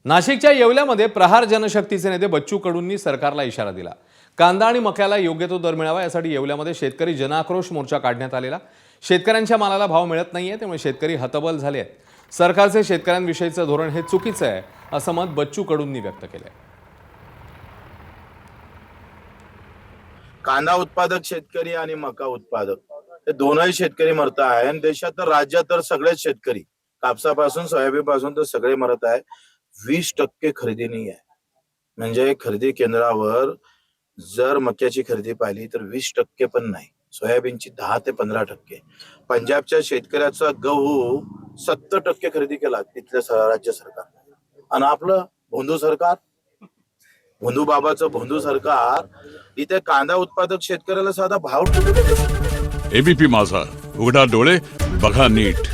नाशिकच्या येवल्यामध्ये प्रहार जनशक्तीचे नेते बच्चू कडूंनी सरकारला इशारा दिला। कांदा आणि मक्याला योग्य तो दर मिळावा यासाठी येवल्यामध्ये शेतकरी जनआक्रोश मोर्चा काढण्यात आलेला। शेतकऱ्यांच्या मालाला भाव मिळत नाहीये, त्यामुळे शेतकरी हतबल झाले आहेत। सरकारचे शेतकऱ्यांविषयीचे धोरण हे चुकीचे आहे असं मत बच्चू कडूंनी व्यक्त केलंय। कांदा उत्पादक शेतकरी आणि मका उत्पादक हे दोनही शेतकरी मरत आहे आणि देशात तर राज्यात तर सगळेच शेतकरी कापसापासून सोयाबीन पासून तर सगळे मरत आहे। 20% खरेदी नाही आहे, म्हणजे खरेदी केंद्रावर जर मक्याची खरेदी पाहिली तर 20% पण नाही, सोयाबीनची 10 ते 15%। पंजाबच्या शेतकऱ्याचा गहू 70% खरेदी केला तिथल्या राज्य सरकारने, आणि आपलं भोंदू सरकार, भोंदू बाबाचं भोंदू सरकार इथे कांदा उत्पादक शेतकऱ्याला साधा भाव एबीपी माझा, उघडा डोळे बघा नीट।